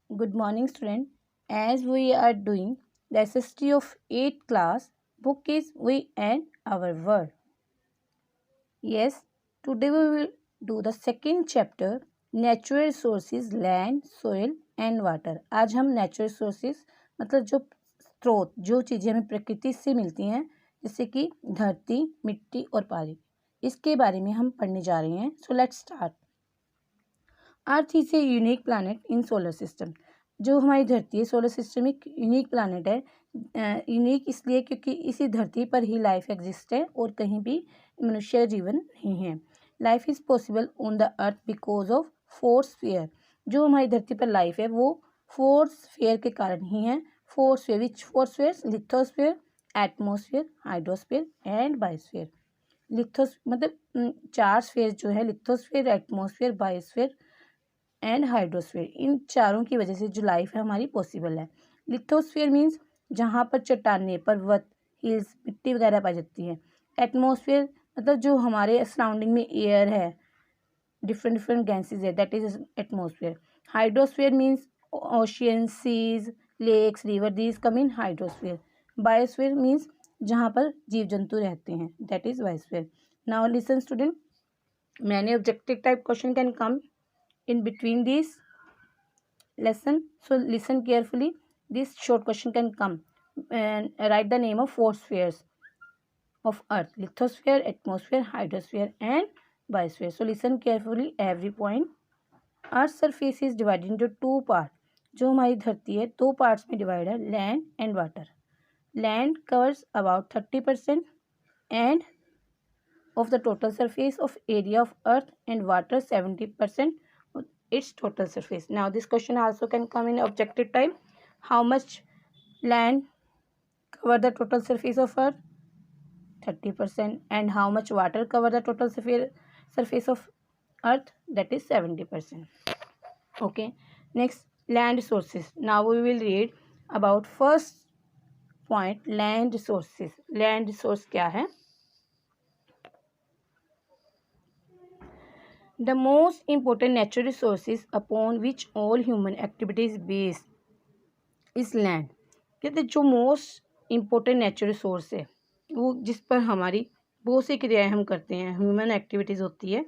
Good morning, student. As we are doing the SST of 8th class, book is We and Our World. Yes, today we will do the second chapter, Natural Resources, Land, Soil and Water. आज हम natural resources मतलब जो स्रोत, जो चीज़ें हमें प्रकृति से मिलती हैं, जैसे कि धरती, मिट्टी और पानी, इसके बारे में हम पढ़ने जा रहे हैं. So let's start. Earth is a unique planet in solar system. जो हमारी धरती है, सोलर सिस्टम एक यूनिक प्लानट है. यूनिक इसलिए क्योंकि इसी धरती पर ही लाइफ एग्जिस्ट है और कहीं भी मनुष्य जीवन नहीं है. Life is possible on the earth because of four sphere. जो हमारी धरती पर लाइफ है वो फोर स्फीयर के कारण ही है. Four sphere, which four sphere? Lithosphere, atmosphere, hydrosphere and biosphere. मतलब चार स्फीयर जो है, lithosphere, atmosphere, biosphere and hydrosphere, इन चारों की वजह से जो लाइफ है हमारी पॉसिबल है. लिथोस्फीयर मीन्स जहाँ पर चट्टानें, पर्वत, हिल्स, मिट्टी वगैरह पाई जाती है. एटमॉस्फेयर मतलब जो हमारे सराउंडिंग में एयर है, डिफरेंट डिफरेंट गैसेज है, that is atmosphere. Hydrosphere means ocean, seas, lakes, river, these come in hydrosphere. Biosphere means जहाँ पर जीव जंतु रहते हैं, that is biosphere. Now listen student, many objective type question can come in between this lesson, so listen carefully. This short question can come and write the name of four spheres of earth: lithosphere, atmosphere, hydrosphere and biosphere. So listen carefully every point. Earth surface is divided into two parts. जो हमारी धरती है दो parts में divide है, land and water. Land covers about 30% and of the total surface of area of earth, and water 70% its total surface. Now this question also can come in objective type. How much land cover the total surface of earth? 30%. And how much water cover the total surface of earth? That is 70%. Okay, next, land resources. Now we will read about first point, land resources. Land resource क्या है? The most important natural resources upon which all human activities based is land. कहते जो most important natural resource है वो जिस पर हमारी बहुत सी क्रियाएं हम करते हैं, ह्यूमन एक्टिविटीज़ होती है,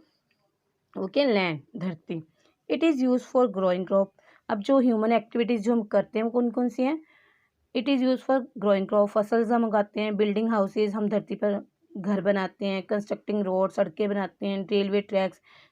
वो क्या? लैंड, धरती. It is use for growing crop. अब जो ह्यूमन एक्टिविटीज़ जो हम करते हैं वो कौन कौन सी हैं? It is use for growing crop, fossils हम उगाते हैं. बिल्डिंग हाउसेज, हम धरती पर घर बनाते हैं. कंस्ट्रक्टिंग रोड, सड़कें बनाते हैं.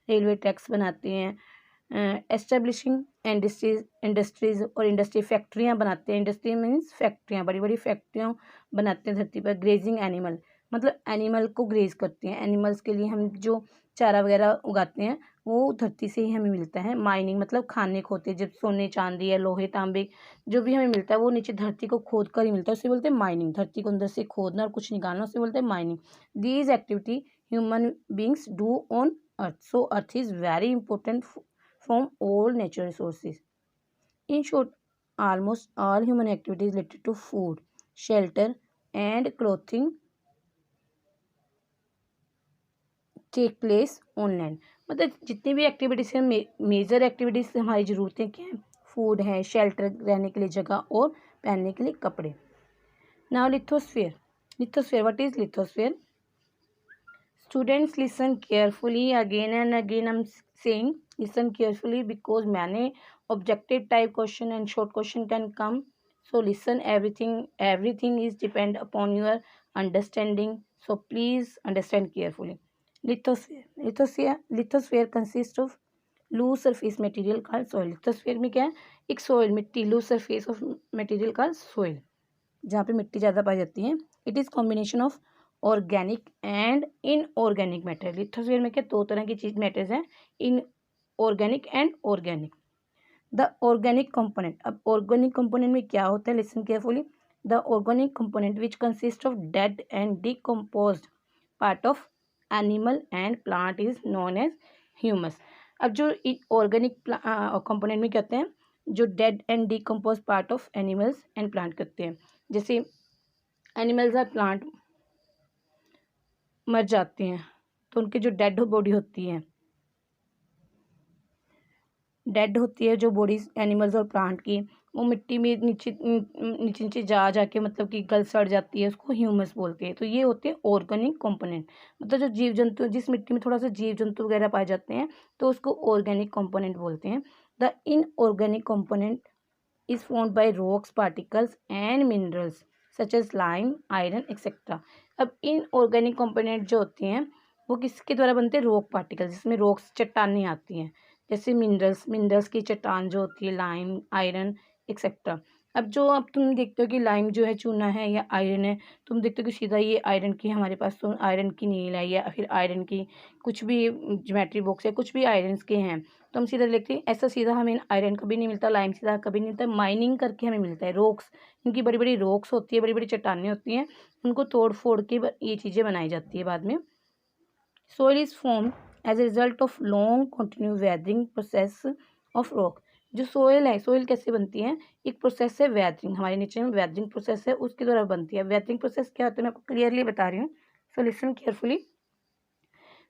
रेलवे ट्रैक्स बनाते हैं. एस्टेब्लिशिंग इंडस्ट्रीज और इंडस्ट्री, फैक्ट्रियाँ बनाते हैं. इंडस्ट्री मीन्स फैक्ट्रियाँ, बड़ी बड़ी फैक्ट्रियाँ बनाते हैं धरती पर. ग्रेजिंग एनिमल मतलब एनिमल को ग्रेज करते हैं. एनिमल्स के लिए हम जो चारा वगैरह उगाते हैं वो धरती से ही हमें मिलता है. माइनिंग मतलब खाने खोते, जब सोने चांदी या लोहे तांबे जो भी हमें मिलता है वो नीचे धरती को खोद कर ही मिलता है, उसे बोलते हैं माइनिंग. धरती को अंदर से खोदना और कुछ निकालना, उसे बोलते हैं mining. These activity human beings do on earth. So earth is very important from all natural resources. In short, almost all human activities related to food, shelter and clothing take place on land. मतलब जितनी भी activities हैं, major activities हमारी ज़रूरतें क्या हैं? Food है, shelter रहने के लिए जगह और पहनने के लिए कपड़े. Now lithosphere. Lithosphere, what is lithosphere? Students, listen carefully. Again and again I'm saying listen carefully because many objective type question and short question can come. So listen everything. Everything is depend upon your understanding. So please understand carefully. Lithosphere consists of loose surface material called soil. Lithosphere में क्या है? एक soil, मिट्टी, loose surface of material का soil, जहाँ पे मिट्टी ज़्यादा पाई जाती है. It is combination of organic and inorganic matter. Lithosphere में क्या दो तरह की चीज मैटर्स हैं, in organic and organic. The organic component. अब ऑर्गेनिक कंपोनेंट में क्या होता है? Listen carefully. The organic component which consist of dead and decomposed part of animal and plant is known as humus. अब जो ऑर्गेनिक कंपोनेंट में कहते हैं जो dead and decompose part of animals and plant करते हैं. जैसे एनिमल्स और प्लांट मर जाते हैं तो उनकी जो डेड बॉडी होती है, डेड होती है जो बॉडीज एनिमल्स और प्लांट की, वो मिट्टी में नीचे नीचे नीचे जा जाके मतलब कि गल सड़ जाती है, उसको ह्यूमस बोलते हैं। तो ये होते हैं ऑर्गेनिक कंपोनेंट, मतलब जो जीव जंतु, जिस मिट्टी में थोड़ा सा जीव जंतु वगैरह पाए जाते हैं तो उसको ऑर्गेनिक कंपोनेंट बोलते हैं। The inorganic component is formed by rocks, particles and minerals such as lime, iron, etc. अब इनऑर्गेनिक कंपोनेंट जो होते हैं वो किसके द्वारा बनते हैं? रॉक पार्टिकल, जिसमें रॉक्स चट्टानें आती हैं, जैसे मिनरल्स की चट्टान जो होती है, लाइम, आयरन एक्सेट्रा। अब तुम देखते हो कि लाइम जो है चूना है या आयरन है, तुम देखते हो कि सीधा ये आयरन की हमारे पास तो आयरन की नील है या फिर आयरन की कुछ भी ज्योमेट्री बॉक्स है, कुछ भी आयरन के हैं तो हम सीधा देखते हैं। ऐसा सीधा हमें आयरन कभी नहीं मिलता, लाइम सीधा कभी नहीं मिलता, माइनिंग करके हमें मिलता है। रॉक्स, इनकी बड़ी बड़ी रॉक्स होती है, बड़ी बड़ी चट्टानें होती हैं, उनको तोड़ फोड़ के ये चीज़ें बनाई जाती है बाद में। Soil is form as a result of long continue weathering process of rock. जो सोइल है, सोइल कैसे बनती है? एक प्रोसेस है वेदरिंग, हमारे नीचे में वेदरिंग प्रोसेस है, उसके द्वारा बनती है। वेदरिंग प्रोसेस क्या होता है मैं आपको क्लियरली बता रही हूँ, सो लिसन केयरफुली।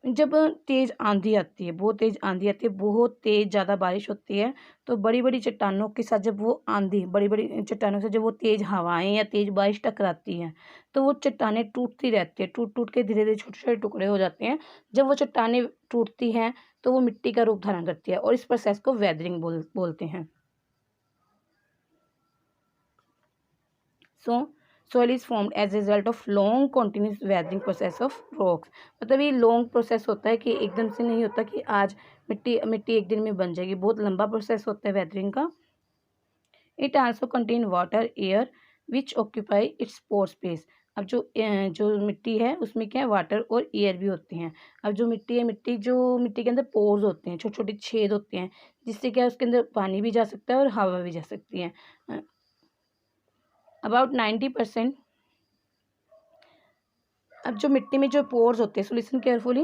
जब तेज़ आंधी आती है, बहुत तेज़ आंधी आती है, बहुत तेज़ ज़्यादा बारिश होती है, तो बड़ी बड़ी चट्टानों के साथ जब वो आंधी, बड़ी बड़ी चट्टानों से जब वो तेज़ हवाएं या तेज़ बारिश टकराती हैं तो वो चट्टानें टूटती रहती है, टूट टूट के धीरे धीरे छोटे छोटे टुकड़े हो जाते हैं। जब वो चट्टानें टूटती हैं तो वो मिट्टी का रूप धारण करती है और इस प्रोसेस को वेदरिंग बोलते हैं। सो soil is formed as a result of long continuous weathering process of rocks। मतलब ये लॉन्ग प्रोसेस होता है कि एकदम से नहीं होता कि आज मिट्टी मिट्टी एक दिन में बन जाएगी, बहुत लंबा प्रोसेस होता है वेदरिंग का। It also contain water, air which occupy its pore space. अब जो मिट्टी है उसमें क्या है? वाटर और एयर भी होते हैं। अब जो मिट्टी है, मिट्टी के अंदर पोर्स होते हैं, छोटे छोटे छेद होते हैं, जिससे क्या है उसके अंदर पानी भी जा सकता है और हवा भी जा सकती है। अबाउट 90%। अब जो मिट्टी में जो पोर्स होते हैं, सो लिसन केयरफुली,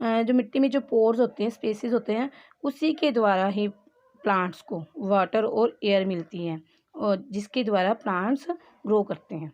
जो मिट्टी में जो पोर्स होते हैं, स्पेसेस होते हैं, उसी के द्वारा ही प्लांट्स को वाटर और एयर मिलती है और जिसके द्वारा प्लांट्स ग्रो करते हैं।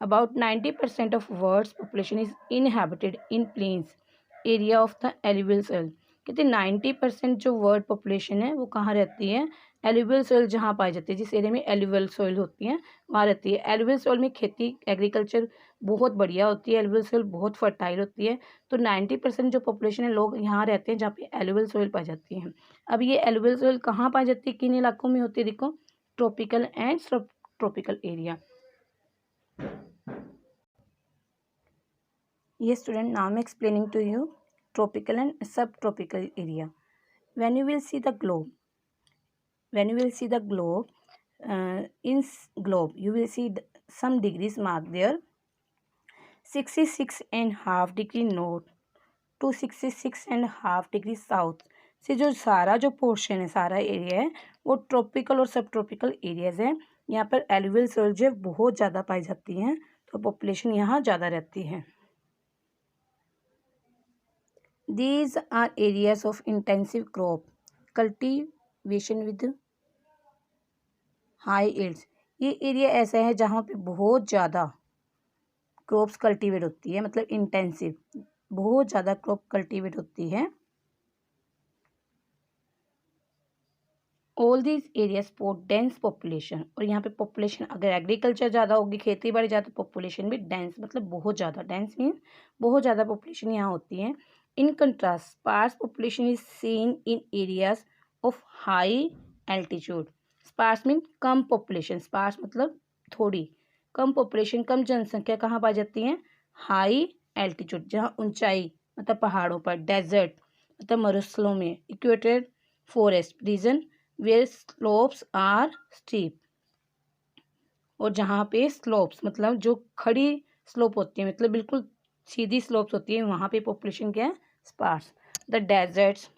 About 90% of world's population is inhabited in plains area of the alluvial soil. कहते हैं 90% जो वर्ल्ड पॉपुलेशन है वो कहाँ रहती है? एलुवियल सोइल जहाँ पाई जाती है, जिस एरिया में एलुवियल सोइल होती है वहाँ रहती है। एलुवियल सोइल में खेती एग्रीकल्चर बहुत बढ़िया होती है, एलुवियल सोइल बहुत फर्टाइल होती है। तो 90% जो पॉपुलेशन है लोग यहाँ रहते हैं जहाँ पे एलुवियल सोइल पाई जाती है। अब ये एलुवियल सोइल कहाँ पाई जाती है, किन इलाकों में होती है? देखो, ट्रॉपिकल एंड सब tropical area. Yes, student, now I'm explaining to you tropical and subtropical area. When you will see the globe, in globe, you will see some degrees marked there. 66.5 degree north to 66.5 degree south से जो सारा जो portion है, सारा area है, वो tropical और सब ट्रॉपिकल एरियाज है। यहाँ पर एलुवियल सोइल जो बहुत ज़्यादा पाई जाती हैं, तो पॉपुलेशन यहाँ ज़्यादा रहती है। These are areas of intensive crop cultivation with high yields। ये एरिया ऐसा है जहाँ पे बहुत ज़्यादा क्रॉप्स कल्टीवेट होती है, मतलब इंटेंसिव, बहुत ज़्यादा क्रॉप कल्टीवेट होती है। All these area support dense population. और यहाँ पे पॉपुलेशन, अगर एग्रीकल्चर ज़्यादा होगी, खेती बाड़ी ज़्यादा, पॉपुलेशन भी डेंस, मतलब बहुत ज़्यादा, डेंस मीन्स बहुत ज़्यादा पॉपुलेशन यहाँ होती है। In contrast sparse population is seen in areas of high altitude. Sparse mean कम पॉपुलेशन, स्पार्स मतलब थोड़ी, कम पॉपुलेशन, कम जनसंख्या कहाँ पाई जाती है? हाई एल्टीट्यूड, जहाँ ऊंचाई मतलब पहाड़ों पर, डेजर्ट मतलब मरुस्थलों में, equator forest region where slopes are steep. और जहाँ पे स्लोप्स मतलब जो खड़ी स्लोप होती है, मतलब बिल्कुल सीधी स्लोप्स होती है, वहाँ पे पॉपुलेशन क्या है? Sparse. The deserts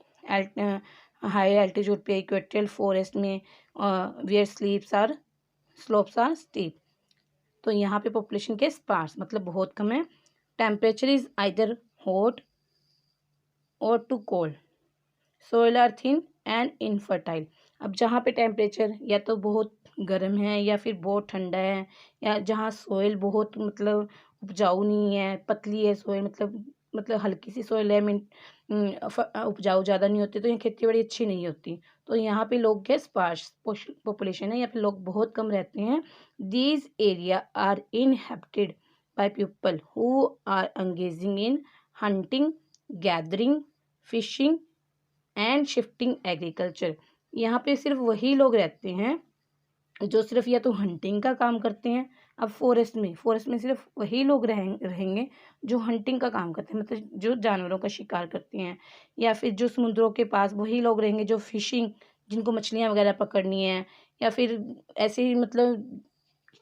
high altitude पे, इक्वेटोरियल फॉरेस्ट में वेयर स्लोप्स आर स्टीप, तो यहाँ पे पॉपुलेशन क्या? स्पार्स, मतलब बहुत कम है। टेम्परेचर इज आइदर हॉट और too cold, soil are thin and infertile. अब जहाँ पे टेम्परेचर या तो बहुत गर्म है या फिर बहुत ठंडा है, या जहाँ सोइल बहुत मतलब उपजाऊ नहीं है, पतली है सोइल, मतलब हल्की सी सोइल है, उपजाऊ ज़्यादा नहीं होती, तो यहाँ खेती बाड़ी अच्छी नहीं होती। तो यहाँ पे लोग क्या स्पार्स पॉपुलेशन है, यहाँ पे लोग बहुत कम रहते हैं। These area are inhabited by people who are engaging in hunting, gathering, fishing and shifting agriculture. यहाँ पे सिर्फ वही लोग रहते हैं जो सिर्फ या तो हंटिंग का काम करते हैं। अब फॉरेस्ट में सिर्फ वही लोग रहेंगे जो हंटिंग का काम करते हैं, मतलब जो जानवरों का शिकार करते हैं। या फिर जो समुद्रों के पास वही लोग रहेंगे जो फिशिंग, जिनको मछलियाँ वगैरह पकड़नी है। या फिर ऐसे ही मतलब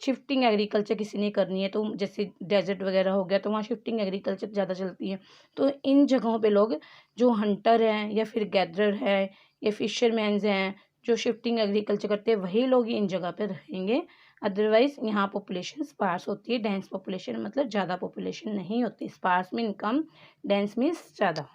शिफ्टिंग एग्रीकल्चर किसी ने करनी है, तो जैसे डेजर्ट वगैरह हो गया तो वहाँ शिफ्टिंग एग्रीकल्चर ज़्यादा चलती है। तो इन जगहों पे लोग जो हंटर हैं या फिर गैदरर है या फिशरमैन्स हैं जो शिफ्टिंग एग्रीकल्चर करते हैं, वही लोग इन जगह पे रहेंगे। अदरवाइज यहाँ पॉपुलेशन स्पार्स होती है। डेंस पॉपुलेशन मतलब ज़्यादा पॉपुलेशन नहीं होती। स्पार्स मीन कम, डेंस मीन्स ज़्यादा।